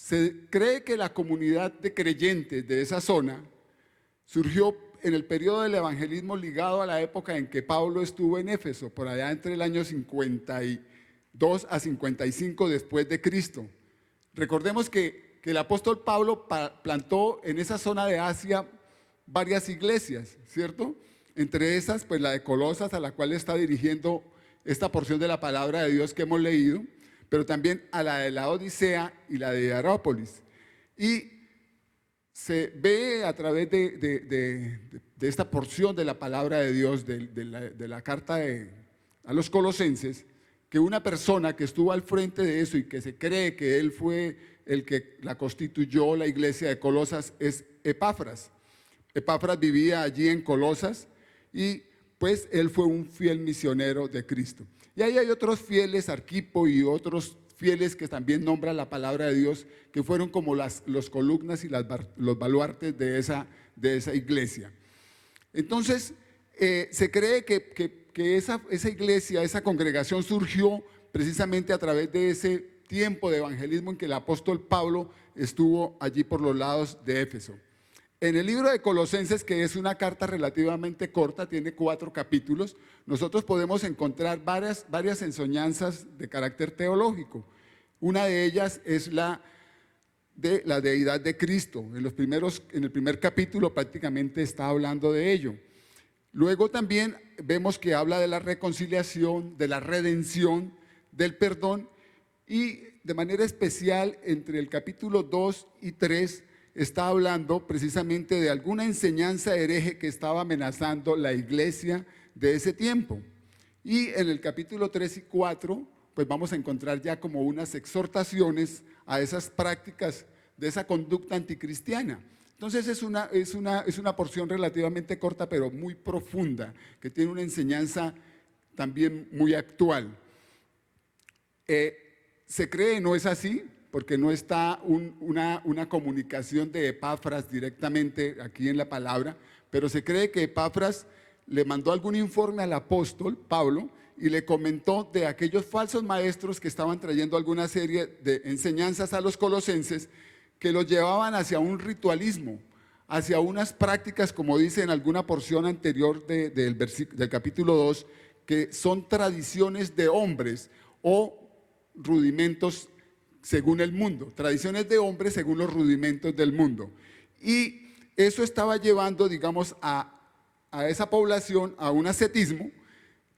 Se cree que la comunidad de creyentes de esa zona surgió en el periodo del evangelismo ligado a la época en que Pablo estuvo en Éfeso, por allá entre el año 52 a 55 después de Cristo. Recordemos que el apóstol Pablo plantó en esa zona de Asia varias iglesias, ¿cierto? Entre esas, pues la de Colosas, a la cual está dirigiendo esta porción de la palabra de Dios que hemos leído, pero también a la de la Odisea y la de Hierápolis. Y se ve a través de esta porción de la palabra de Dios, de la carta a los colosenses, que una persona que estuvo al frente de eso y que se cree que él fue el que la constituyó, la iglesia de Colosas, es Epafras. Epafras vivía allí en Colosas y pues él fue un fiel misionero de Cristo. Y ahí hay otros fieles, Arquipo y otros fieles que también nombra la palabra de Dios, que fueron como los columnas y los baluartes de esa iglesia. Entonces, se cree que esa iglesia, esa congregación surgió precisamente a través de ese tiempo de evangelismo en que el apóstol Pablo estuvo allí por los lados de Éfeso. En el libro de Colosenses, que es una carta relativamente corta, tiene 4 capítulos, nosotros podemos encontrar varias enseñanzas de carácter teológico. Una de ellas es la de la deidad de Cristo. En el primer capítulo prácticamente está hablando de ello. Luego también vemos que habla de la reconciliación, de la redención, del perdón, y de manera especial entre el capítulo 2 y 3 está hablando precisamente de alguna enseñanza hereje que estaba amenazando la iglesia de ese tiempo. Y en el capítulo 3 y 4, pues vamos a encontrar ya como unas exhortaciones a esas prácticas de esa conducta anticristiana. Entonces es una porción relativamente corta, pero muy profunda, que tiene una enseñanza también muy actual. Se cree, no es así, porque no está una comunicación de Epafras directamente aquí en la palabra, pero se cree que Epafras le mandó algún informe al apóstol Pablo y le comentó de aquellos falsos maestros que estaban trayendo alguna serie de enseñanzas a los colosenses que los llevaban hacia un ritualismo, hacia unas prácticas, como dice en alguna porción anterior del capítulo 2, que son tradiciones de hombres o rudimentos según el mundo, tradiciones de hombres según los rudimentos del mundo. Y eso estaba llevando, digamos, a esa población a un ascetismo,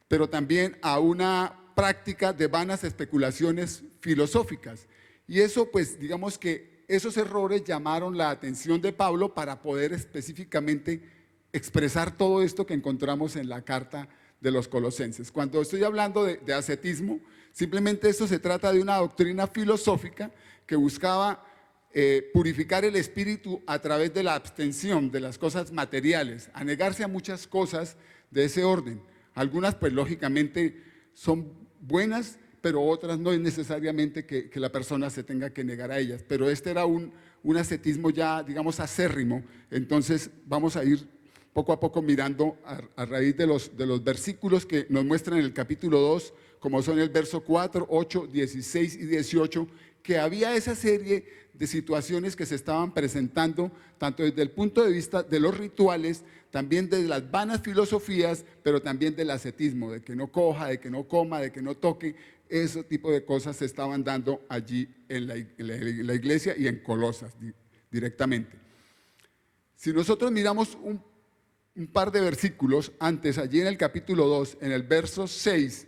pero también a una práctica de vanas especulaciones filosóficas. Y eso, pues, digamos que esos errores llamaron la atención de Pablo para poder específicamente expresar todo esto que encontramos en la carta de los colosenses. Cuando estoy hablando de ascetismo, simplemente esto se trata de una doctrina filosófica que buscaba purificar el espíritu a través de la abstención de las cosas materiales, a negarse a muchas cosas de ese orden. Algunas pues lógicamente son buenas, pero otras no es necesariamente que la persona se tenga que negar a ellas. Pero este era un ascetismo ya, digamos, acérrimo. Entonces vamos a ir poco a poco mirando a raíz de los versículos que nos muestran en el capítulo 2, como son el verso 4, 8, 16 y 18, que había esa serie de situaciones que se estaban presentando, tanto desde el punto de vista de los rituales, también de las vanas filosofías, pero también del ascetismo, de que no coja, de que no coma, de que no toque. Ese tipo de cosas se estaban dando allí en la iglesia y en Colosas directamente. Si nosotros miramos un par de versículos antes, allí en el capítulo 2, en el verso 6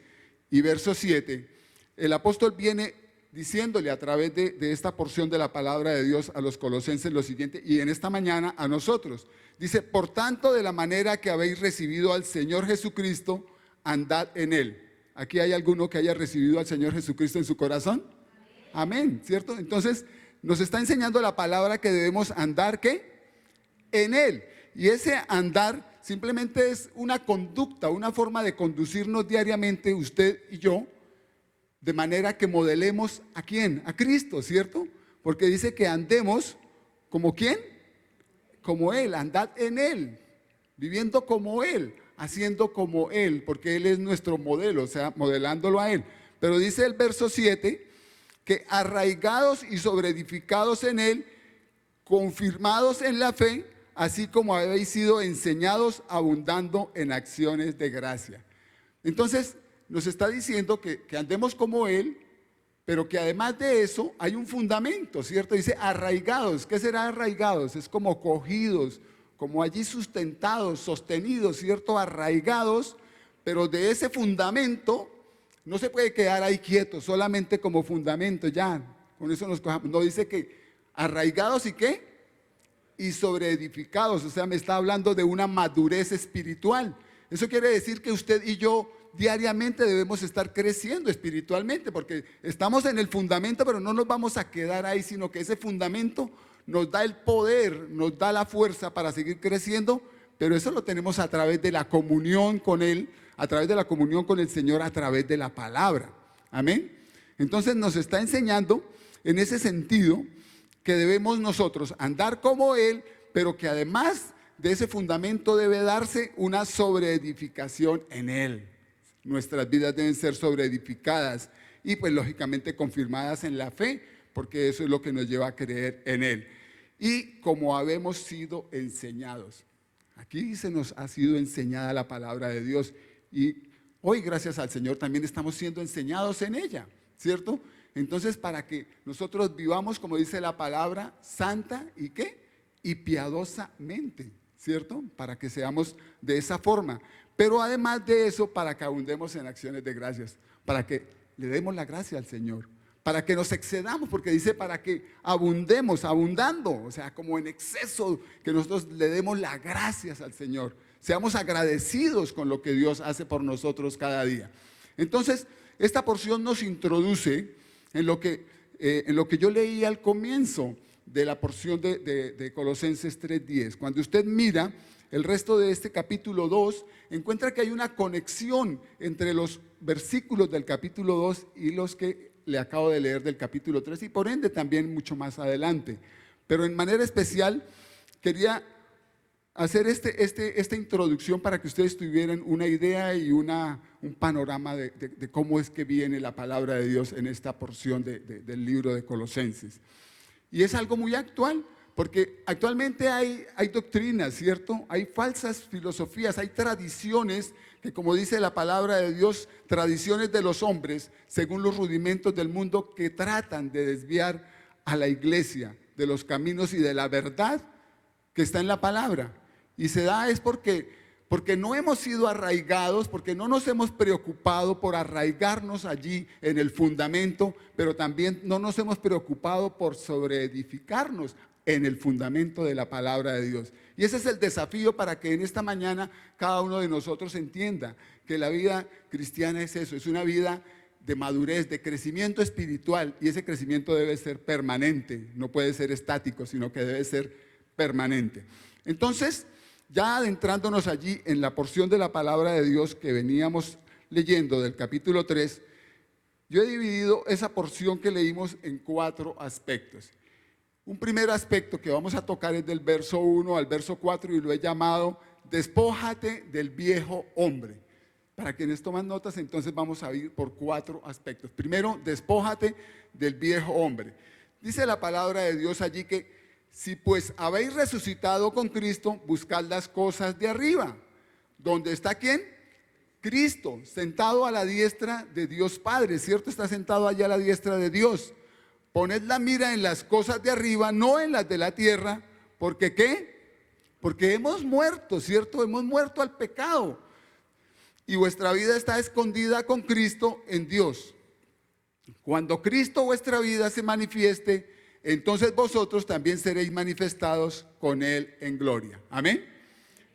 y verso 7, el apóstol viene diciéndole a través de esta porción de la palabra de Dios a los colosenses lo siguiente, y en esta mañana a nosotros. Dice, por tanto, de la manera que habéis recibido al Señor Jesucristo, andad en Él. ¿Aquí hay alguno que haya recibido al Señor Jesucristo en su corazón? Amén, ¿cierto? Entonces, nos está enseñando la palabra que debemos andar, ¿qué? En Él. Y ese andar simplemente es una conducta, una forma de conducirnos diariamente, usted y yo, de manera que modelemos ¿a quién? A Cristo, ¿cierto? Porque dice que andemos como ¿quién? Como Él, andad en Él, viviendo como Él, haciendo como Él, porque Él es nuestro modelo, o sea, modelándolo a Él. Pero dice el verso 7, que arraigados y sobreedificados en él, confirmados en la fe, así como habéis sido enseñados, abundando en acciones de gracia. Entonces, nos está diciendo que andemos como él, pero que además de eso hay un fundamento, ¿cierto? Dice arraigados. ¿Qué será arraigados? Es como cogidos, como allí sustentados, sostenidos, ¿cierto? Arraigados, pero de ese fundamento no se puede quedar ahí quieto, solamente como fundamento, ya, con eso nos cojamos. No, dice que arraigados y ¿qué? Y sobreedificados, o sea, me está hablando de una madurez espiritual. Eso quiere decir que usted y yo diariamente debemos estar creciendo espiritualmente, porque estamos en el fundamento, pero no nos vamos a quedar ahí, sino que ese fundamento nos da el poder, nos da la fuerza para seguir creciendo, pero eso lo tenemos a través de la comunión con Él, a través de la comunión con el Señor, a través de la palabra. Amén. Entonces nos está enseñando en ese sentido que debemos nosotros andar como Él, pero que además de ese fundamento debe darse una sobreedificación en Él. Nuestras vidas deben ser sobreedificadas y pues lógicamente confirmadas en la fe, porque eso es lo que nos lleva a creer en Él. Y como habemos sido enseñados. Aquí se nos ha sido enseñada la palabra de Dios y hoy gracias al Señor también estamos siendo enseñados en ella, ¿cierto? Entonces para que nosotros vivamos, como dice la palabra, santa y ¿qué? Y piadosamente, ¿cierto? Para que seamos de esa forma. Pero además de eso, para que abundemos en acciones de gracias, para que le demos la gracia al Señor, para que nos excedamos, porque dice para que abundemos, abundando, o sea, como en exceso, que nosotros le demos las gracias al Señor, seamos agradecidos con lo que Dios hace por nosotros cada día. Entonces, esta porción nos introduce en lo que yo leí al comienzo de la porción de Colosenses 3:10. Cuando usted mira el resto de este capítulo 2, encuentra que hay una conexión entre los versículos del capítulo 2 y los que le acabo de leer del capítulo 3 y por ende también mucho más adelante. Pero en manera especial quería hacer esta introducción para que ustedes tuvieran una idea y un panorama de cómo es que viene la palabra de Dios en esta porción del libro de Colosenses. Y es algo muy actual, porque actualmente hay doctrinas, ¿cierto? Hay falsas filosofías, hay tradiciones que, como dice la palabra de Dios, tradiciones de los hombres, según los rudimentos del mundo, que tratan de desviar a la iglesia de los caminos y de la verdad que está en la palabra. Y se da es porque no hemos sido arraigados, porque no nos hemos preocupado por arraigarnos allí en el fundamento, pero también no nos hemos preocupado por sobreedificarnos en el fundamento de la palabra de Dios. Y ese es el desafío para que en esta mañana cada uno de nosotros entienda que la vida cristiana es eso, es una vida de madurez, de crecimiento espiritual, y ese crecimiento debe ser permanente, no puede ser estático, sino que debe ser permanente. Entonces, ya adentrándonos allí en la porción de la palabra de Dios que veníamos leyendo del capítulo 3, yo he dividido esa porción que leímos en 4 aspectos. Un primer aspecto que vamos a tocar es del verso 1 al verso 4 y lo he llamado despójate del viejo hombre. Para quienes toman notas, entonces vamos a ir por 4 aspectos. Primero, despójate del viejo hombre. Dice la palabra de Dios allí que si pues habéis resucitado con Cristo, buscad las cosas de arriba. ¿Dónde está quién? Cristo, sentado a la diestra de Dios Padre, ¿cierto? Está sentado allá a la diestra de Dios. Poned la mira en las cosas de arriba, no en las de la tierra, porque ¿qué? Porque hemos muerto, ¿cierto? Hemos muerto al pecado. Y vuestra vida está escondida con Cristo en Dios. Cuando Cristo vuestra vida se manifieste, entonces vosotros también seréis manifestados con Él en gloria. Amén.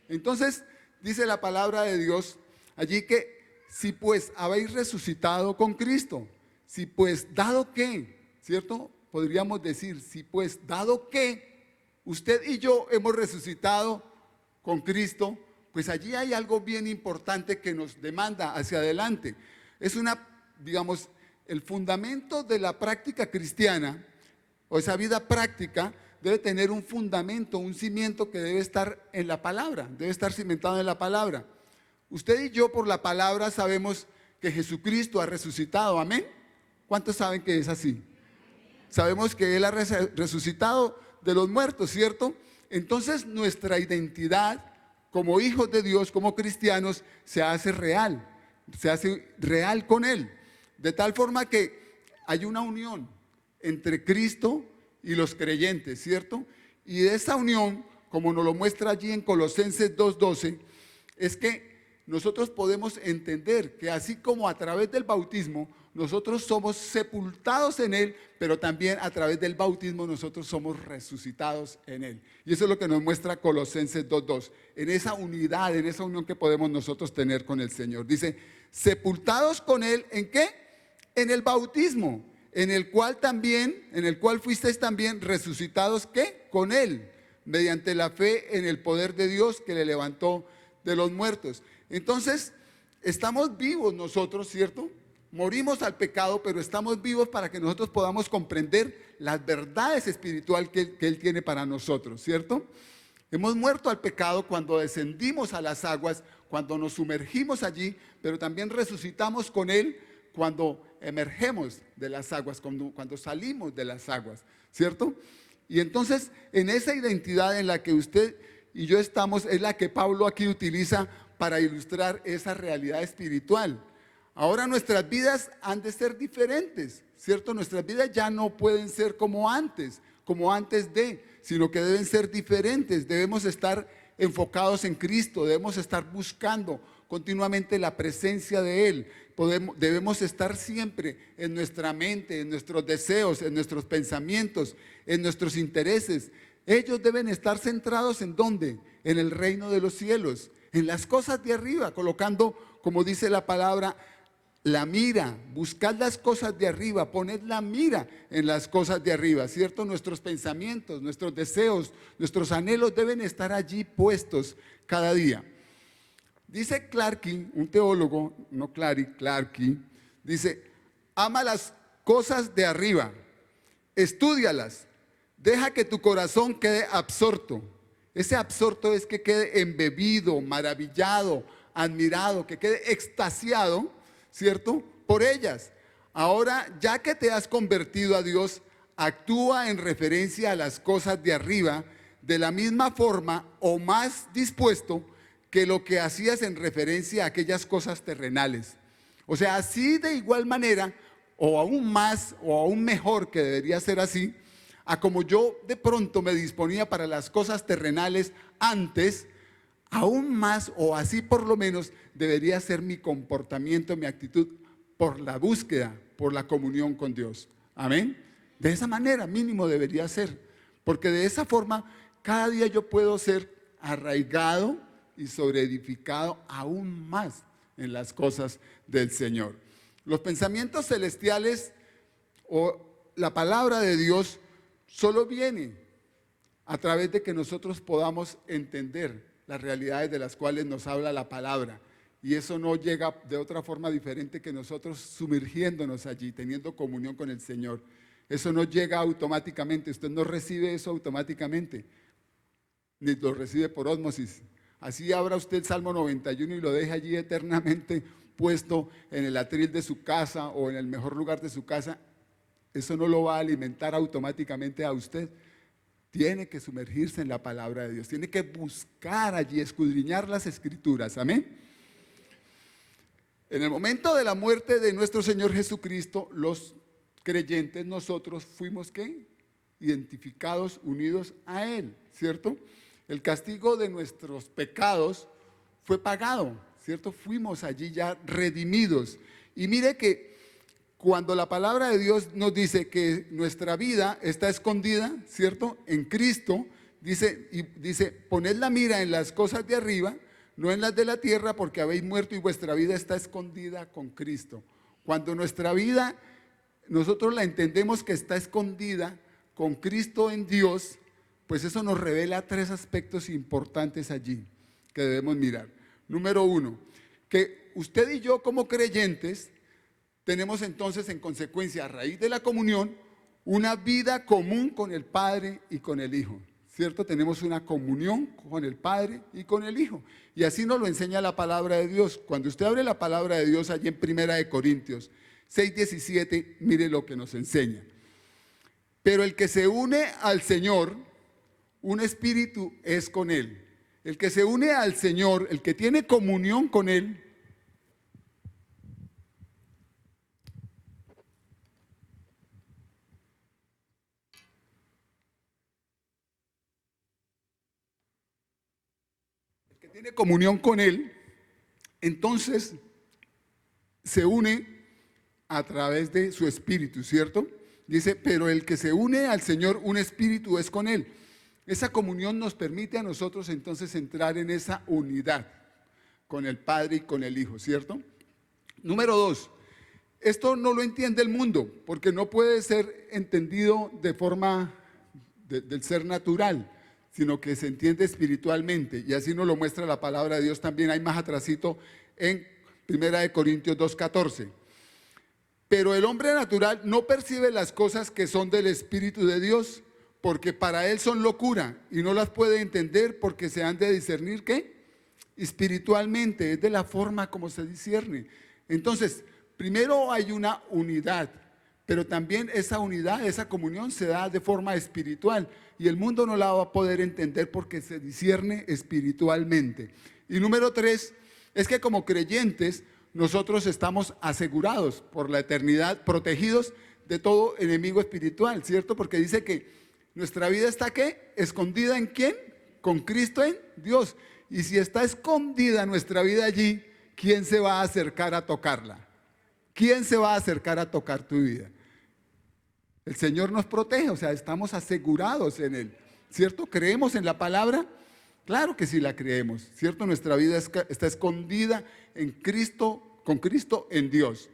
Entonces dice la palabra de Dios allí que si pues habéis resucitado con Cristo, si pues dado que, ¿cierto? Podríamos decir, si pues dado que usted y yo hemos resucitado con Cristo, pues allí hay algo bien importante que nos demanda hacia adelante. Es digamos, el fundamento de la práctica cristiana, o esa vida práctica, debe tener un fundamento, un cimiento que debe estar en la palabra, debe estar cimentado en la palabra. Usted y yo por la palabra sabemos que Jesucristo ha resucitado, amén. ¿Cuántos saben que es así? sabemos que Él ha resucitado de los muertos, ¿cierto? Entonces nuestra identidad como hijos de Dios, como cristianos, se hace real con Él. De tal forma que hay una unión entre Cristo y los creyentes, ¿cierto? Y de esa unión, como nos lo muestra allí en Colosenses 2:12, es que nosotros podemos entender que así como a través del bautismo nosotros somos sepultados en Él, pero también a través del bautismo nosotros somos resucitados en Él. Y eso es lo que nos muestra Colosenses 2:2, en esa unidad, en esa unión que podemos nosotros tener con el Señor. Dice, sepultados con Él, ¿en qué? En el bautismo, en el cual fuisteis también resucitados, ¿qué? Con Él, mediante la fe en el poder de Dios que le levantó de los muertos. Entonces, estamos vivos nosotros, ¿cierto? Morimos al pecado, pero estamos vivos para que nosotros podamos comprender las verdades espirituales que Él tiene para nosotros, ¿cierto? Hemos muerto al pecado cuando descendimos a las aguas, cuando nos sumergimos allí, pero también resucitamos con Él cuando emergemos de las aguas, cuando salimos de las aguas, ¿cierto? Y entonces, en esa identidad en la que usted y yo estamos, es la que Pablo aquí utiliza para ilustrar esa realidad espiritual. Ahora nuestras vidas han de ser diferentes, ¿cierto? Nuestras vidas ya no pueden ser como antes sino que deben ser diferentes. Debemos estar enfocados en Cristo, debemos estar buscando continuamente la presencia de Él. Debemos estar siempre en nuestra mente, en nuestros deseos, en nuestros pensamientos, en nuestros intereses. Ellos deben estar centrados ¿en dónde? En el reino de los cielos, en las cosas de arriba, colocando, como dice la palabra, la mira, buscad las cosas de arriba, poned la mira en las cosas de arriba, ¿cierto? Nuestros pensamientos, nuestros deseos, nuestros anhelos deben estar allí puestos cada día. Dice Clarke, un teólogo, no Clary, Clarke, dice, ama las cosas de arriba, estúdialas, deja que tu corazón quede absorto. Ese absorto es que quede embebido, maravillado, admirado, que quede extasiado, ¿cierto? Por ellas. Ahora, ya que te has convertido a Dios, actúa en referencia a las cosas de arriba de la misma forma o más dispuesto que lo que hacías en referencia a aquellas cosas terrenales. O sea, así de igual manera, o aún más, o aún mejor que debería ser así, a como yo de pronto me disponía para las cosas terrenales antes, aún más o así por lo menos debería ser mi comportamiento, mi actitud por la búsqueda, por la comunión con Dios. Amén. De esa manera mínimo debería ser, porque de esa forma cada día yo puedo ser arraigado y sobreedificado aún más en las cosas del Señor. Los pensamientos celestiales o la palabra de Dios solo viene a través de que nosotros podamos entender las realidades de las cuales nos habla la palabra. Y eso no llega de otra forma diferente que nosotros sumergiéndonos allí, teniendo comunión con el Señor. Eso no llega automáticamente, usted no recibe eso automáticamente, ni lo recibe por ósmosis. Así abra usted el Salmo 91 y lo deje allí eternamente puesto en el atril de su casa o en el mejor lugar de su casa. Eso no lo va a alimentar automáticamente a usted. Tiene que sumergirse en la palabra de Dios, tiene que buscar allí, escudriñar las Escrituras, amén. En el momento de la muerte de nuestro Señor Jesucristo, los creyentes, nosotros fuimos, ¿qué? Identificados, unidos a Él, ¿cierto? El castigo de nuestros pecados fue pagado, ¿cierto? Fuimos allí ya redimidos. Y mire que cuando la palabra de Dios nos dice que nuestra vida está escondida, ¿cierto? En Cristo, dice, poned la mira en las cosas de arriba, no en las de la tierra, porque habéis muerto y vuestra vida está escondida con Cristo. Cuando nuestra vida, nosotros la entendemos que está escondida con Cristo en Dios, pues eso nos revela tres aspectos importantes allí que debemos mirar. Número uno, que usted y yo como creyentes tenemos entonces en consecuencia, a raíz de la comunión, una vida común con el Padre y con el Hijo, ¿cierto? Tenemos una comunión con el Padre y con el Hijo. Y así nos lo enseña la palabra de Dios. Cuando usted abre la palabra de Dios allí en 1 Corintios 6:17, mire lo que nos enseña. Pero el que se une al Señor, un espíritu es con Él. El que se une al Señor, el que tiene comunión con Él, tiene comunión con Él, entonces se une a través de su espíritu, ¿cierto? Dice, pero el que se une al Señor, un espíritu es con Él. Esa comunión nos permite a nosotros entonces entrar en esa unidad con el Padre y con el Hijo, ¿cierto? Número 2, esto no lo entiende el mundo, porque no puede ser entendido de forma del ser natural, sino que se entiende espiritualmente, y así nos lo muestra la palabra de Dios también. Hay más atrasito en 1 Corintios 2:14. Pero el hombre natural no percibe las cosas que son del Espíritu de Dios, porque para él son locura, y no las puede entender porque se han de discernir, ¿qué? Espiritualmente, es de la forma como se discierne. Entonces, primero hay una unidad, pero también esa unidad, esa comunión se da de forma espiritual, y el mundo no la va a poder entender porque se discierne espiritualmente. Y número 3, es que como creyentes nosotros estamos asegurados por la eternidad, protegidos de todo enemigo espiritual, ¿cierto? Porque dice que nuestra vida está, ¿qué? ¿Escondida en quién? Con Cristo en Dios. Y si está escondida nuestra vida allí, ¿quién se va a acercar a tocarla? ¿Quién se va a acercar a tocar tu vida? El Señor nos protege, o sea, estamos asegurados en Él, ¿cierto? ¿Creemos en la palabra? Claro que sí la creemos, ¿cierto? Nuestra vida está escondida en Cristo, con Cristo en Dios.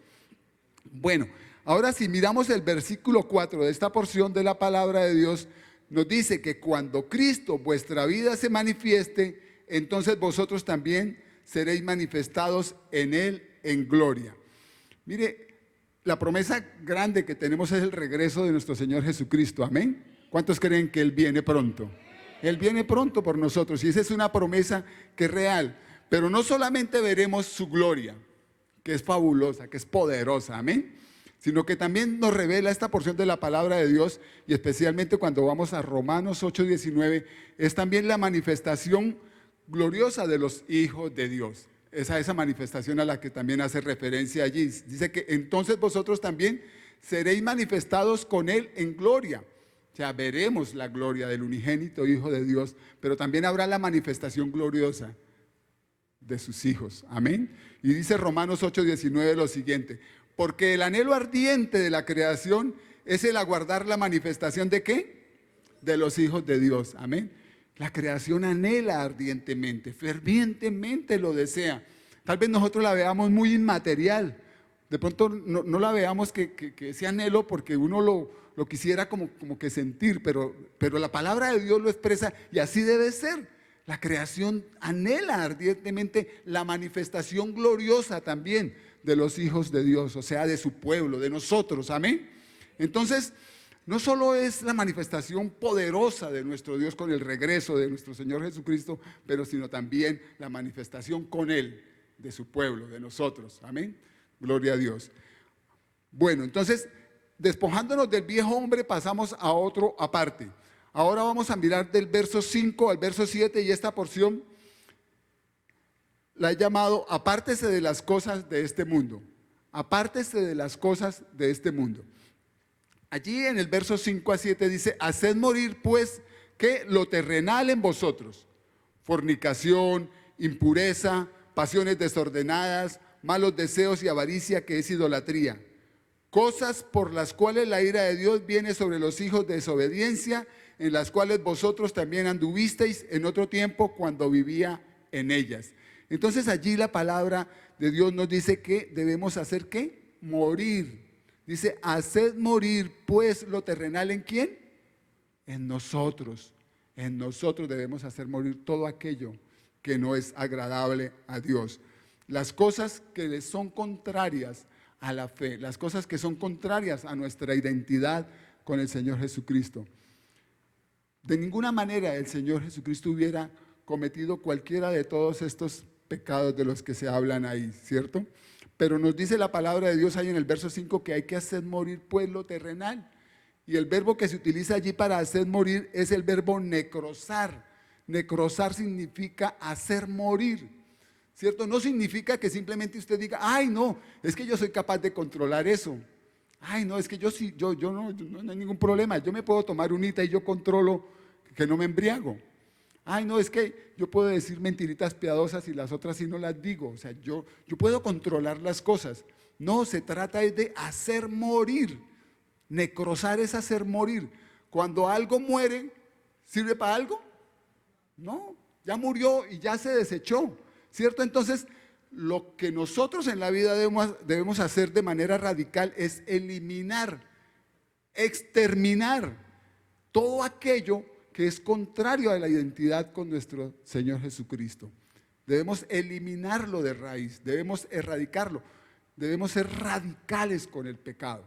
Bueno, ahora si miramos el versículo 4 de esta porción de la palabra de Dios, nos dice que cuando Cristo, vuestra vida, se manifieste, entonces vosotros también seréis manifestados en Él en gloria. Mire, la promesa grande que tenemos es el regreso de nuestro Señor Jesucristo, amén. ¿Cuántos creen que Él viene pronto? Él viene pronto por nosotros, y esa es una promesa que es real. Pero no solamente veremos su gloria, que es fabulosa, que es poderosa, amén, sino que también nos revela esta porción de la palabra de Dios, y especialmente cuando vamos a Romanos 8:19, es también la manifestación gloriosa de los hijos de Dios. Esa manifestación a la que también hace referencia allí. Dice que entonces vosotros también seréis manifestados con Él en gloria. O sea, veremos la gloria del unigénito Hijo de Dios, pero también habrá la manifestación gloriosa de sus hijos. Amén. Y dice Romanos 8:19 lo siguiente: porque el anhelo ardiente de la creación es el aguardar la manifestación ¿de qué? De los hijos de Dios. Amén. La creación anhela ardientemente, fervientemente lo desea. Tal vez nosotros la veamos muy inmaterial. De pronto no la veamos que ese anhelo porque uno lo quisiera como que sentir, pero la palabra de Dios lo expresa y así debe ser. La creación anhela ardientemente la manifestación gloriosa también de los hijos de Dios, o sea, de su pueblo, de nosotros, amén. Entonces, no solo es la manifestación poderosa de nuestro Dios con el regreso de nuestro Señor Jesucristo, pero sino también la manifestación con Él, de su pueblo, de nosotros, amén. Gloria a Dios. Bueno, entonces, despojándonos del viejo hombre, pasamos a otro aparte. Ahora vamos a mirar del verso 5 al verso 7, y esta porción la he llamado apártese de las cosas de este mundo. Apártese de las cosas de este mundo. Allí en el verso 5 a 7 dice: haced morir pues que lo terrenal en vosotros: fornicación, impureza, pasiones desordenadas, malos deseos y avaricia, que es idolatría. Cosas por las cuales la ira de Dios viene sobre los hijos de desobediencia, en las cuales vosotros también anduvisteis en otro tiempo cuando vivía en ellas. Entonces allí la palabra de Dios nos dice que debemos hacer ¿qué? Morir. Dice: haced morir pues lo terrenal, ¿en quién? En nosotros. En nosotros debemos hacer morir todo aquello que no es agradable a Dios. Las cosas que le son contrarias a la fe, las cosas que son contrarias a nuestra identidad con el Señor Jesucristo. De ninguna manera el Señor Jesucristo hubiera cometido cualquiera de todos estos pecados de los que se hablan ahí, ¿cierto? Pero nos dice la palabra de Dios ahí en el verso 5 que hay que hacer morir pues lo terrenal. Y el verbo que se utiliza allí para hacer morir es el verbo necrosar. Necrosar significa hacer morir, ¿cierto? No significa que simplemente usted diga, ay no, es que yo soy capaz de controlar eso. Ay no, es que yo sí, no hay ningún problema, yo me puedo tomar unita y yo controlo que no me embriago. Ay no, es que yo puedo decir mentiritas piadosas y las otras sí no las digo. O sea, yo puedo controlar las cosas. No, se trata de hacer morir. Necrosar es hacer morir. Cuando algo muere, ¿sirve para algo? No, ya murió y ya se desechó, ¿cierto? Entonces, lo que nosotros en la vida debemos hacer de manera radical es eliminar, exterminar todo aquello que es contrario a la identidad con nuestro Señor Jesucristo. Debemos eliminarlo de raíz, debemos erradicarlo, debemos ser radicales con el pecado,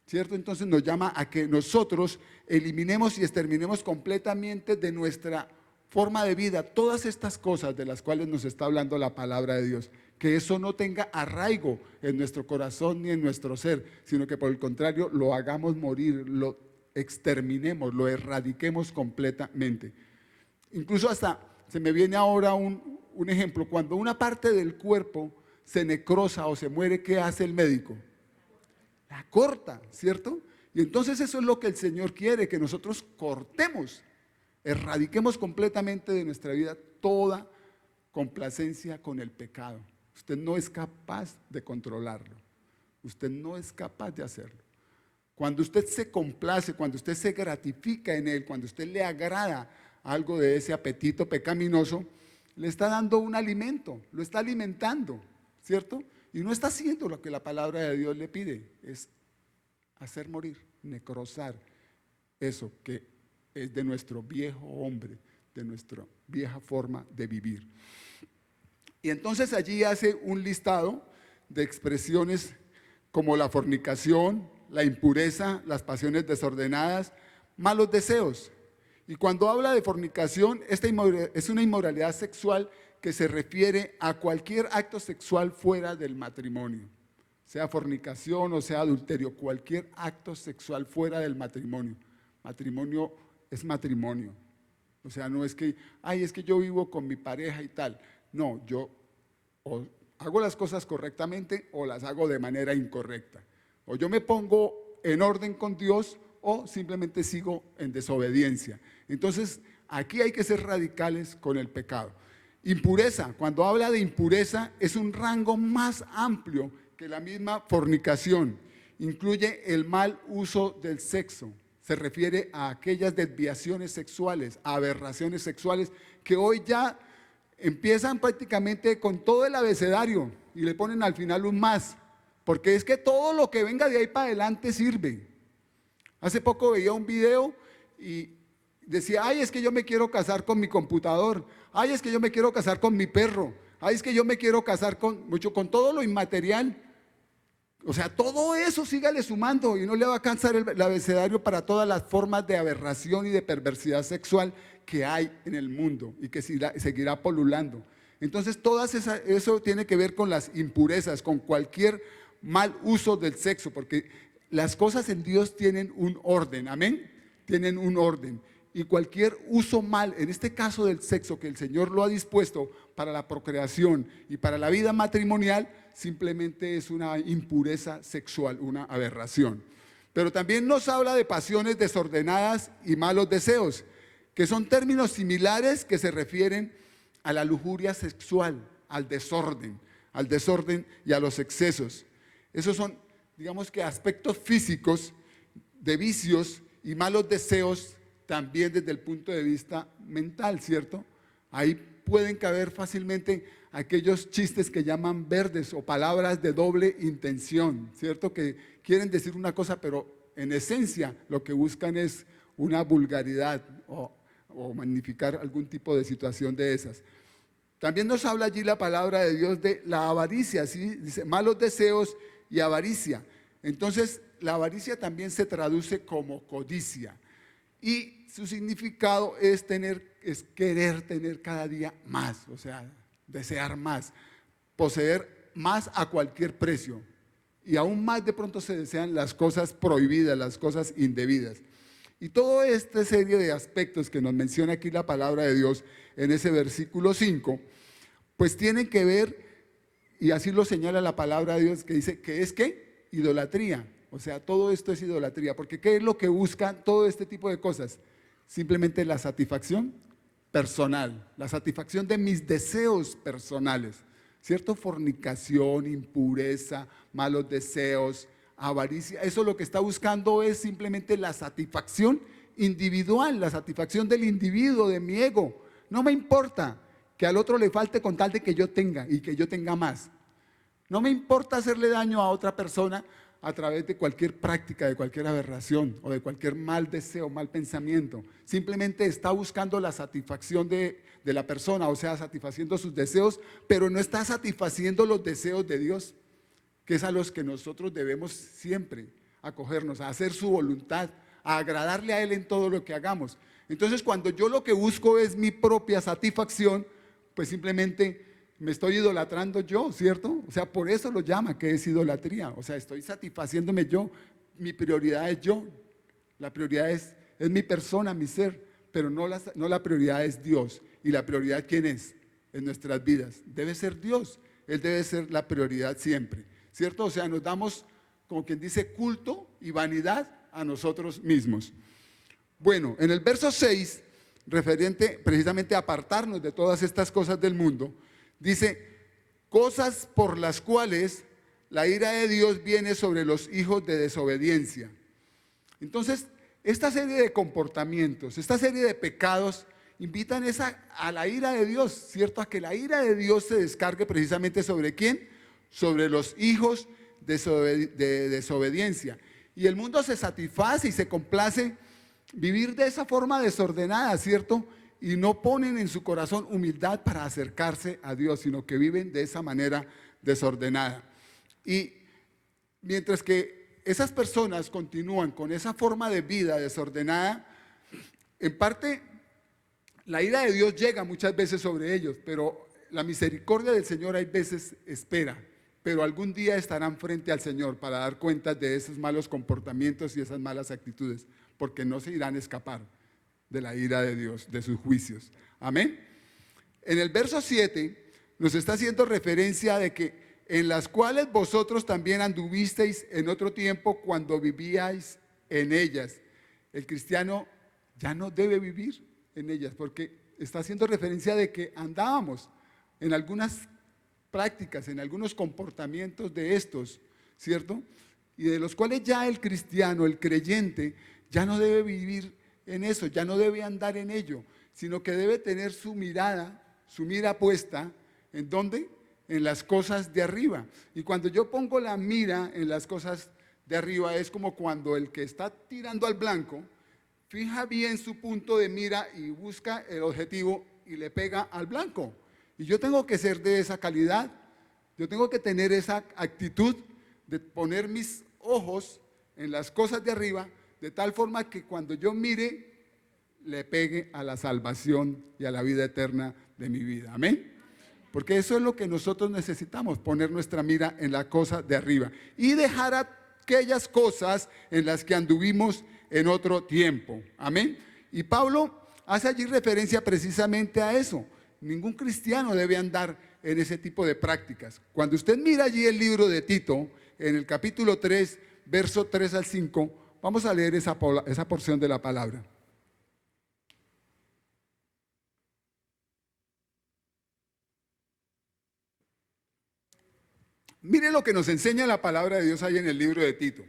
¿cierto? Entonces nos llama a que nosotros eliminemos y exterminemos completamente de nuestra forma de vida todas estas cosas de las cuales nos está hablando la palabra de Dios, que eso no tenga arraigo en nuestro corazón ni en nuestro ser, sino que por el contrario lo hagamos morir, lo exterminemos, lo erradiquemos completamente. Incluso hasta se me viene ahora un ejemplo, cuando una parte del cuerpo se necrosa o se muere, ¿qué hace el médico? La corta, ¿cierto? Y entonces eso es lo que el Señor quiere, que nosotros cortemos, erradiquemos completamente de nuestra vida toda complacencia con el pecado. Usted no es capaz de controlarlo, usted no es capaz de hacerlo. Cuando usted se complace, cuando usted se gratifica en él, cuando usted le agrada algo de ese apetito pecaminoso, le está dando un alimento, lo está alimentando, ¿cierto? Y no está haciendo lo que la palabra de Dios le pide, es hacer morir, necrosar eso que es de nuestro viejo hombre, de nuestra vieja forma de vivir. Y entonces allí hace un listado de expresiones como la fornicación, la impureza, las pasiones desordenadas, malos deseos. Y cuando habla de fornicación, esta es una inmoralidad sexual que se refiere a cualquier acto sexual fuera del matrimonio, sea fornicación o sea adulterio, cualquier acto sexual fuera del matrimonio. Matrimonio es matrimonio. O sea, no es que, ay, es que yo vivo con mi pareja y tal. No, yo o hago las cosas correctamente o las hago de manera incorrecta. O yo me pongo en orden con Dios o simplemente sigo en desobediencia. Entonces, aquí hay que ser radicales con el pecado. Impureza, cuando habla de impureza, es un rango más amplio que la misma fornicación. Incluye el mal uso del sexo. Se refiere a aquellas desviaciones sexuales, a aberraciones sexuales que hoy ya empiezan prácticamente con todo el abecedario y le ponen al final un más, porque es que todo lo que venga de ahí para adelante sirve. Hace poco veía un video y decía, ay, es que yo me quiero casar con mi computador, ay, es que yo me quiero casar con mi perro, ay, es que yo me quiero casar con todo lo inmaterial. O sea, todo eso sígale sumando y no le va a alcanzar el abecedario para todas las formas de aberración y de perversidad sexual que hay en el mundo y que seguirá polulando. Entonces, eso tiene que ver con las impurezas, con cualquier mal uso del sexo, porque las cosas en Dios tienen un orden, amén, tienen un orden. Y cualquier uso mal, en este caso del sexo, que el Señor lo ha dispuesto para la procreación y para la vida matrimonial, simplemente es una impureza sexual, una aberración. Pero también nos habla de pasiones desordenadas y malos deseos, que son términos similares que se refieren a la lujuria sexual, al desorden y a los excesos. Esos son, digamos que aspectos físicos de vicios y malos deseos también desde el punto de vista mental, ¿cierto? Ahí pueden caber fácilmente aquellos chistes que llaman verdes o palabras de doble intención, ¿cierto? Que quieren decir una cosa, pero en esencia lo que buscan es una vulgaridad o magnificar algún tipo de situación de esas. También nos habla allí la palabra de Dios de la avaricia, ¿sí? Dice malos deseos y avaricia. Entonces, la avaricia también se traduce como codicia. Y su significado es querer tener cada día más, o sea, desear más, poseer más a cualquier precio. y aún más de pronto se desean las cosas prohibidas, las cosas indebidas. Y toda esta serie de aspectos que nos menciona aquí la palabra de Dios en ese versículo 5, pues tienen que ver, y así lo señala la palabra de Dios, que dice que es ¿qué? Idolatría. O sea, todo esto es idolatría, porque ¿qué es lo que busca todo este tipo de cosas? Simplemente la satisfacción personal, la satisfacción de mis deseos personales, ¿cierto? Fornicación, impureza, malos deseos, avaricia. Eso lo que está buscando es simplemente la satisfacción individual, la satisfacción del individuo, de mi ego. No me importa que al otro le falte con tal de que yo tenga y que yo tenga más. No me importa hacerle daño a otra persona a través de cualquier práctica, de cualquier aberración o de cualquier mal deseo, mal pensamiento. Simplemente está buscando la satisfacción de la persona, o sea, satisfaciendo sus deseos, pero no está satisfaciendo los deseos de Dios, que es a los que nosotros debemos siempre acogernos, a hacer su voluntad, a agradarle a Él en todo lo que hagamos. Entonces, cuando yo lo que busco es mi propia satisfacción, pues simplemente me estoy idolatrando yo, ¿cierto? O sea, por eso lo llama que es idolatría. O sea, estoy satisfaciéndome yo. Mi prioridad es yo. La prioridad es mi persona, mi ser. Pero no la prioridad es Dios. ¿Y la prioridad quién es? En nuestras vidas. Debe ser Dios. Él debe ser la prioridad siempre, ¿cierto? O sea, nos damos, como quien dice, culto y vanidad a nosotros mismos. Bueno, en el verso 6, referente precisamente a apartarnos de todas estas cosas del mundo, dice, cosas por las cuales la ira de Dios viene sobre los hijos de desobediencia. Entonces, esta serie de comportamientos, esta serie de pecados, invitan a la ira de Dios, ¿cierto? A que la ira de Dios se descargue precisamente ¿sobre quién? Sobre los hijos de desobediencia. Y el mundo se satisface y se complace vivir de esa forma desordenada, ¿cierto? Y no ponen en su corazón humildad para acercarse a Dios, sino que viven de esa manera desordenada. Y mientras que esas personas continúan con esa forma de vida desordenada, en parte la ira de Dios llega muchas veces sobre ellos, pero la misericordia del Señor hay veces espera, pero algún día estarán frente al Señor para dar cuentas de esos malos comportamientos y esas malas actitudes, porque no se irán a escapar de la ira de Dios, de sus juicios. Amén. En el verso 7 nos está haciendo referencia de que en las cuales vosotros también anduvisteis en otro tiempo cuando vivíais en ellas. El cristiano ya no debe vivir en ellas porque está haciendo referencia de que andábamos en algunas prácticas, en algunos comportamientos de estos, ¿cierto? Y de los cuales ya el cristiano, el creyente, ya no debe vivir en eso, ya no debe andar en ello, sino que debe tener su mira puesta, ¿en dónde? En las cosas de arriba. Y cuando yo pongo la mira en las cosas de arriba, es como cuando el que está tirando al blanco, fija bien su punto de mira y busca el objetivo y le pega al blanco. Y yo tengo que ser de esa calidad, yo tengo que tener esa actitud de poner mis ojos en las cosas de arriba, de tal forma que cuando yo mire, le pegue a la salvación y a la vida eterna de mi vida. Amén. Porque eso es lo que nosotros necesitamos, poner nuestra mira en la cosa de arriba y dejar aquellas cosas en las que anduvimos en otro tiempo. Amén. Y Pablo hace allí referencia precisamente a eso. Ningún cristiano debe andar en ese tipo de prácticas. Cuando usted mira allí el libro de Tito, en el capítulo 3, verso 3 al 5, vamos a leer esa porción de la palabra. Mire lo que nos enseña la palabra de Dios ahí en el libro de Tito.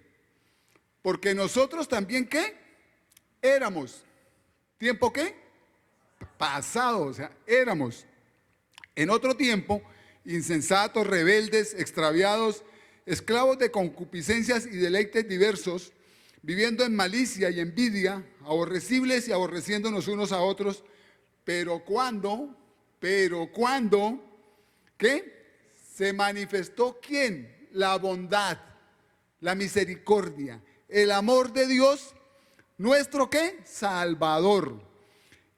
Porque nosotros también, ¿qué? Éramos. ¿Tiempo qué? Pasado, o sea, éramos en otro tiempo insensatos, rebeldes, extraviados, esclavos de concupiscencias y deleites diversos, viviendo en malicia y envidia, aborrecibles y aborreciéndonos unos a otros. Pero cuando, ¿qué? Se manifestó ¿quién? La bondad, la misericordia, el amor de Dios, nuestro ¿qué? Salvador.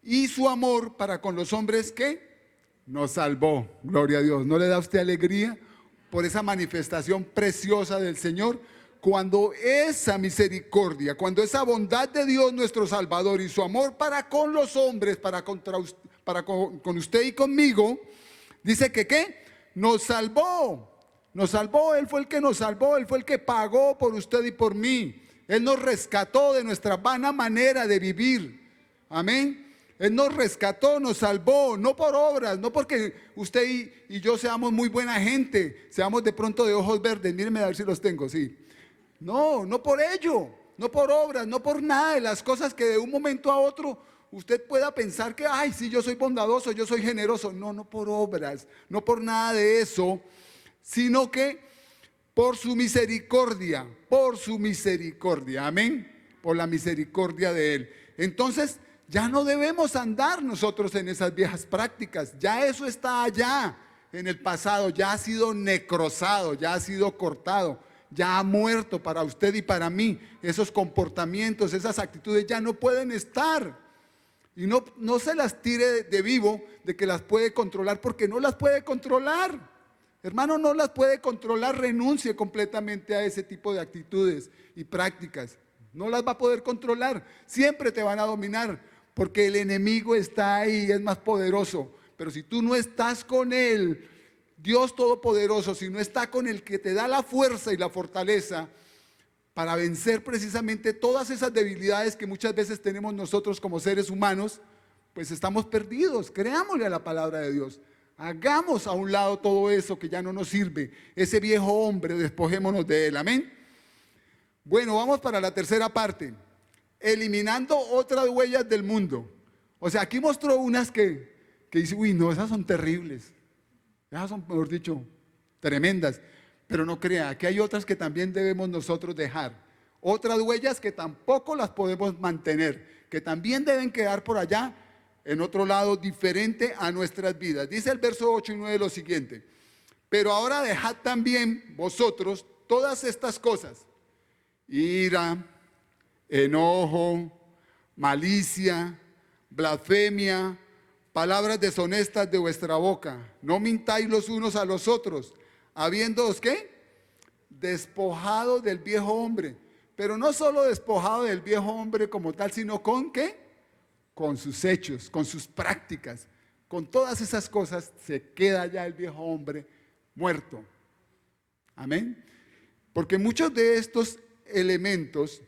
Y su amor para con los hombres ¿qué? Nos salvó. Gloria a Dios. ¿No le da a usted alegría por esa manifestación preciosa del Señor, cuando esa misericordia, cuando esa bondad de Dios nuestro Salvador y su amor para con los hombres, con usted y conmigo, dice que ¿qué? Nos salvó, Él fue el que nos salvó, Él fue el que pagó por usted y por mí. Él nos rescató de nuestra vana manera de vivir. Amén. Él nos rescató, nos salvó, no por obras, no porque usted y yo seamos muy buena gente, seamos de pronto de ojos verdes. Mírenme a ver si los tengo, sí. No, no por ello, no por obras, no por nada de las cosas que de un momento a otro usted pueda pensar que, ay, sí, yo soy bondadoso, yo soy generoso. No, no por obras, no por nada de eso, sino que por su misericordia, amén, por la misericordia de Él. Entonces, ya no debemos andar nosotros en esas viejas prácticas, ya eso está allá en el pasado, ya ha sido necrosado, ya ha sido cortado, ya ha muerto para usted y para mí. Esos comportamientos, esas actitudes ya no pueden estar. Y no se las tire de vivo de que las puede controlar, porque no las puede controlar. Hermano, no las puede controlar, renuncie completamente a ese tipo de actitudes y prácticas. No las va a poder controlar, siempre te van a dominar, porque el enemigo está ahí, es más poderoso. Pero si tú no estás con Él, Dios Todopoderoso, si no está con el que te da la fuerza y la fortaleza para vencer precisamente todas esas debilidades que muchas veces tenemos nosotros como seres humanos, pues estamos perdidos. Creámosle a la palabra de Dios. Hagamos a un lado todo eso que ya no nos sirve. Ese viejo hombre, despojémonos de él. Amén. Bueno, vamos para la tercera parte. Eliminando otras huellas del mundo. O sea, aquí mostró unas que dice, uy, no, esas son terribles. Esas son, mejor dicho, tremendas. Pero no crea, aquí hay otras que también debemos nosotros dejar. Otras huellas que tampoco las podemos mantener, que también deben quedar por allá, en otro lado diferente a nuestras vidas. Dice el verso 8 y 9 lo siguiente: pero ahora dejad también vosotros todas estas cosas: ira, enojo, malicia, blasfemia, palabras deshonestas de vuestra boca. No mintáis los unos a los otros, habiéndoos ¿qué? Despojado del viejo hombre. Pero no solo despojado del viejo hombre como tal, sino con ¿qué? Con sus hechos, con sus prácticas. Con todas esas cosas se queda ya el viejo hombre muerto. Amén. Porque muchos de estos elementos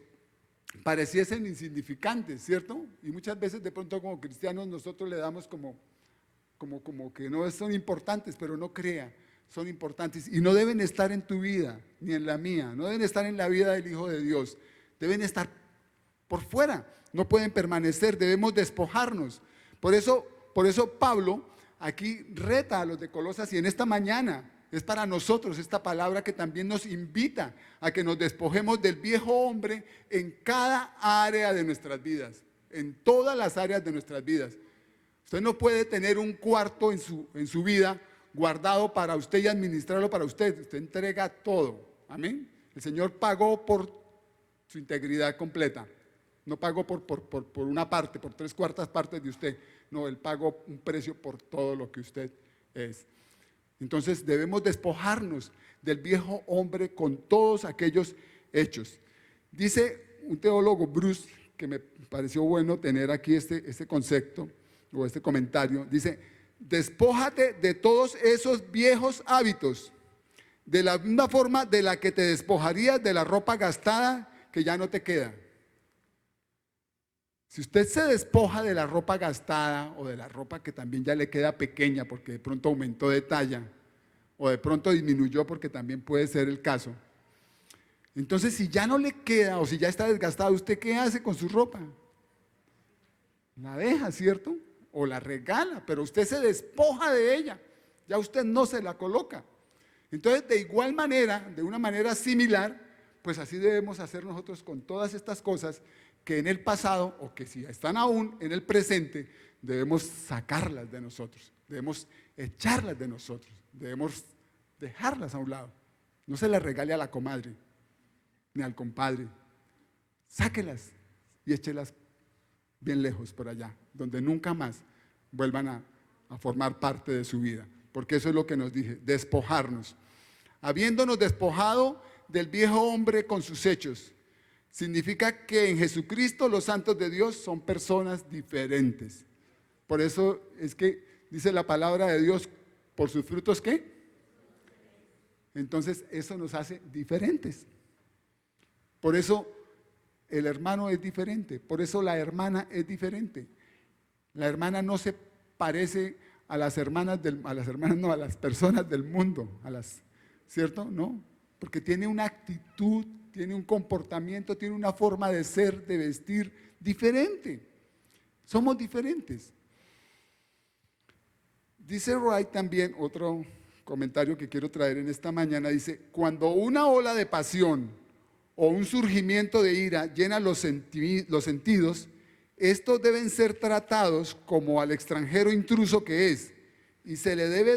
pareciesen insignificantes, ¿cierto? Y muchas veces de pronto como cristianos nosotros le damos como que no son importantes, pero no crea, son importantes y no deben estar en tu vida, ni en la mía, no deben estar en la vida del Hijo de Dios, deben estar por fuera, no pueden permanecer, debemos despojarnos. Por eso Pablo aquí reta a los de Colosas, y en esta mañana es para nosotros esta palabra que también nos invita a que nos despojemos del viejo hombre en cada área de nuestras vidas, en todas las áreas de nuestras vidas. Usted no puede tener un cuarto en su vida guardado para usted y administrarlo para usted. Usted entrega todo. Amén. El Señor pagó por su integridad completa. No pagó por una parte, por 3/4 partes de usted. No, Él pagó un precio por todo lo que usted es. Entonces debemos despojarnos del viejo hombre con todos aquellos hechos. Dice un teólogo, Bruce, que me pareció bueno tener aquí este concepto o este comentario. Dice: despójate de todos esos viejos hábitos, de la misma forma de la que te despojarías de la ropa gastada que ya no te queda. Si usted se despoja de la ropa gastada o de la ropa que también ya le queda pequeña porque de pronto aumentó de talla o de pronto disminuyó porque también puede ser el caso, entonces si ya no le queda o si ya está desgastada, ¿usted qué hace con su ropa? La deja, ¿cierto? O la regala, pero usted se despoja de ella, ya usted no se la coloca. Entonces, de igual manera, de una manera similar, pues así debemos hacer nosotros con todas estas cosas que en el pasado, o que si están aún en el presente, debemos sacarlas de nosotros, debemos echarlas de nosotros, debemos dejarlas a un lado. No se las regale a la comadre, ni al compadre. Sáquelas y échelas bien lejos por allá, donde nunca más vuelvan a formar parte de su vida. Porque eso es lo que nos dije, despojarnos. habiéndonos despojado del viejo hombre con sus hechos. Significa que en Jesucristo los santos de Dios son personas diferentes. Por eso es que dice la palabra de Dios, ¿por sus frutos qué? Entonces eso nos hace diferentes. Por eso el hermano es diferente, por eso la hermana es diferente. La hermana no se parece a las hermanas no, a las personas del mundo, ¿cierto? No, porque tiene una actitud, tiene un comportamiento, tiene una forma de ser, de vestir diferente. Somos diferentes. Dice Wright también, otro comentario que quiero traer en esta mañana, dice, cuando una ola de pasión o un surgimiento de ira llena los sentidos, estos deben ser tratados como al extranjero intruso que es, y se le debe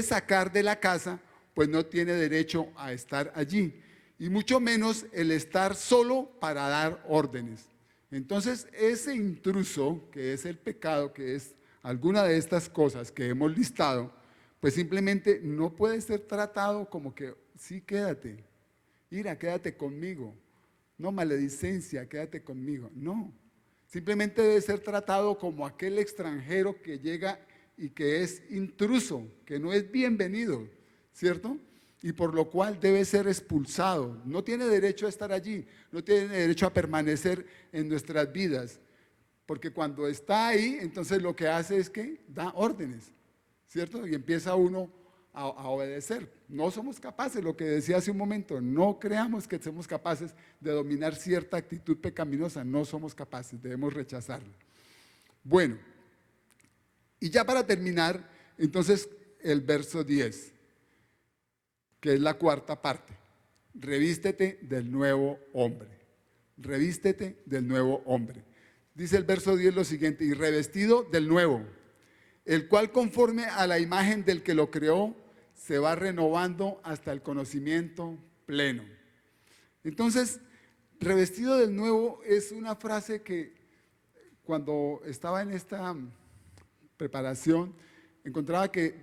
sacar de la casa, pues no tiene derecho a estar allí, y mucho menos el estar solo para dar órdenes. Entonces, ese intruso, que es el pecado, que es alguna de estas cosas que hemos listado, pues simplemente no puede ser tratado como que, sí, quédate, ira, quédate conmigo. No, maledicencia, quédate conmigo. No, simplemente debe ser tratado como aquel extranjero que llega y que es intruso, que no es bienvenido, ¿cierto? Y por lo cual debe ser expulsado. No tiene derecho a estar allí, no tiene derecho a permanecer en nuestras vidas, porque cuando está ahí, entonces lo que hace es que da órdenes, ¿cierto? Y empieza uno a obedecer. No somos capaces, lo que decía hace un momento, no creamos que somos capaces de dominar cierta actitud pecaminosa, no somos capaces, debemos rechazarla. Bueno, y ya para terminar, entonces el verso 10, que es la cuarta parte, revístete del nuevo hombre, revístete del nuevo hombre. Dice el verso 10 lo siguiente, y revestido del nuevo, el cual conforme a la imagen del que lo creó, se va renovando hasta el conocimiento pleno. Entonces, revestido del nuevo es una frase que cuando estaba en esta preparación, encontraba que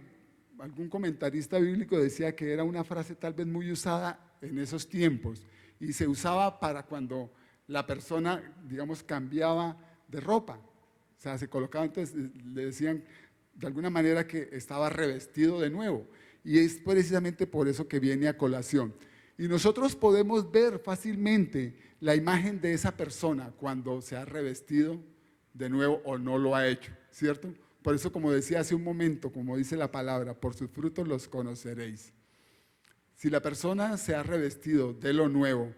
algún comentarista bíblico decía que era una frase tal vez muy usada en esos tiempos y se usaba para cuando la persona, digamos, cambiaba de ropa. O sea, se colocaba, entonces le decían de alguna manera que estaba revestido de nuevo. Y es precisamente por eso que viene a colación. Y nosotros podemos ver fácilmente la imagen de esa persona cuando se ha revestido de nuevo o no lo ha hecho, ¿cierto? Por eso, como decía hace un momento, como dice la palabra, por sus frutos los conoceréis. Si la persona se ha revestido de lo nuevo,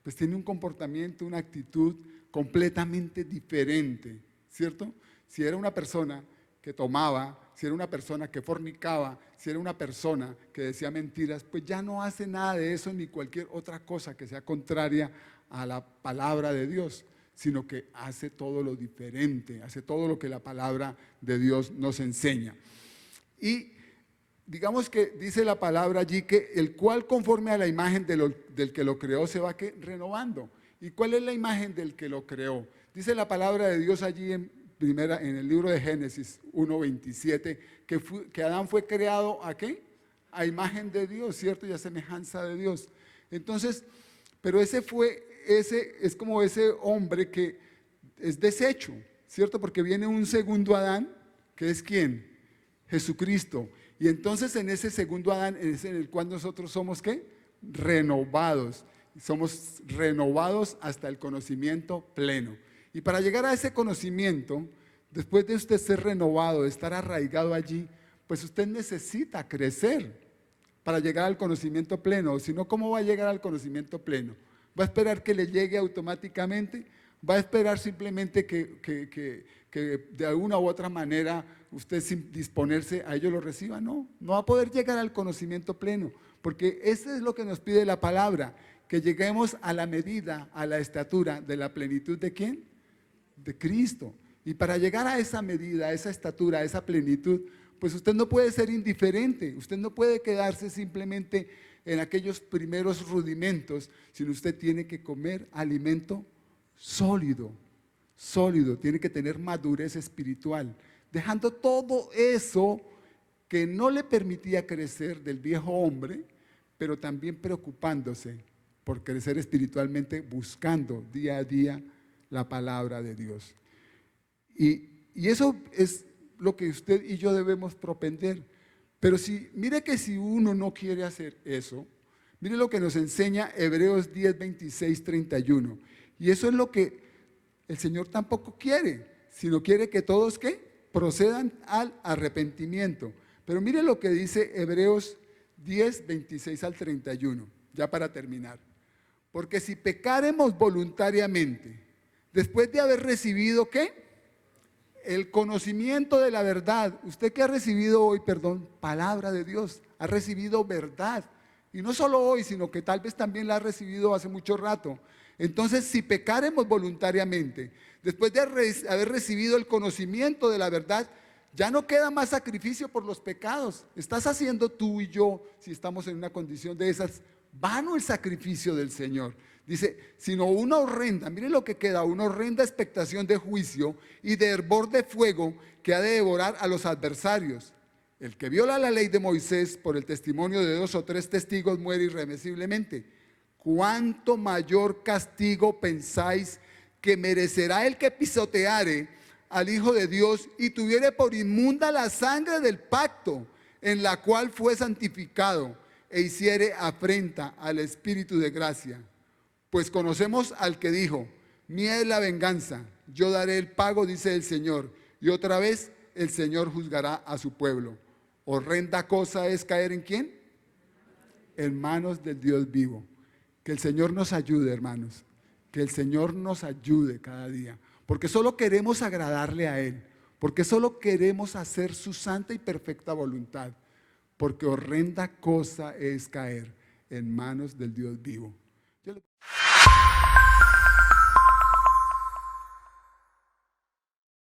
pues tiene un comportamiento, una actitud completamente diferente, ¿cierto? Si era una persona que tomaba, si era una persona que fornicaba, si era una persona que decía mentiras, pues ya no hace nada de eso ni cualquier otra cosa que sea contraria a la palabra de Dios, sino que hace todo lo diferente, hace todo lo que la palabra de Dios nos enseña. Y digamos que dice la palabra allí que el cual conforme a la imagen del que lo creó se va renovando. ¿Y cuál es la imagen del que lo creó? Dice la palabra de Dios allí en el libro de Génesis 1:27, que Adán fue creado ¿a qué? A imagen de Dios, ¿cierto? Y a semejanza de Dios. Entonces, pero ese es como ese hombre que es deshecho, ¿cierto? Porque viene un segundo Adán, que es ¿quién? Jesucristo. Y entonces en ese segundo Adán es en el cual nosotros somos ¿qué? Renovados. Somos renovados hasta el conocimiento pleno. Y para llegar a ese conocimiento, después de usted ser renovado, de estar arraigado allí, pues usted necesita crecer para llegar al conocimiento pleno. Si no, ¿cómo va a llegar al conocimiento pleno? ¿Va a esperar que le llegue automáticamente? ¿Va a esperar simplemente que de alguna u otra manera usted sin disponerse a ello lo reciba? No, no va a poder llegar al conocimiento pleno, porque eso es lo que nos pide la palabra, que lleguemos a la medida, a la estatura de la plenitud ¿de quién? De Cristo. Y para llegar a esa medida, a esa estatura, a esa plenitud, pues usted no puede ser indiferente, usted no puede quedarse simplemente en aquellos primeros rudimentos, sino usted tiene que comer alimento sólido, tiene que tener madurez espiritual, dejando todo eso que no le permitía crecer del viejo hombre, pero también preocupándose por crecer espiritualmente, buscando día a día la palabra de Dios. Y eso es lo que usted y yo debemos propender. Pero mire que si uno no quiere hacer eso, mire lo que nos enseña Hebreos 10, 26, 31. Y eso es lo que el Señor tampoco quiere, sino quiere que todos, ¿qué? Procedan al arrepentimiento. Pero mire lo que dice Hebreos 10, 26 al 31, ya para terminar. Porque si pecaremos voluntariamente, después de haber recibido, ¿qué? El conocimiento de la verdad. Usted que ha recibido hoy, palabra de Dios, ha recibido verdad. Y no solo hoy, sino que tal vez también la ha recibido hace mucho rato. Entonces, si pecaremos voluntariamente, después de haber recibido el conocimiento de la verdad, ya no queda más sacrificio por los pecados. Estás haciendo tú y yo, si estamos en una condición de esas, vano el sacrificio del Señor. Dice, sino una horrenda, mire lo que queda, una horrenda expectación de juicio y de hervor de fuego que ha de devorar a los adversarios. El que viola la ley de Moisés por el testimonio de 2 o 3 testigos muere irremisiblemente. ¿Cuánto mayor castigo pensáis que merecerá el que pisoteare al Hijo de Dios y tuviere por inmunda la sangre del pacto en la cual fue santificado e hiciere afrenta al Espíritu de gracia? Pues conocemos al que dijo, mía es la venganza, yo daré el pago, dice el Señor. Y otra vez el Señor juzgará a su pueblo. Horrenda cosa es caer ¿en quién? En manos del Dios vivo. Que el Señor nos ayude, hermanos. Que el Señor nos ayude cada día. Porque solo queremos agradarle a Él. Porque solo queremos hacer su santa y perfecta voluntad. Porque horrenda cosa es caer en manos del Dios vivo.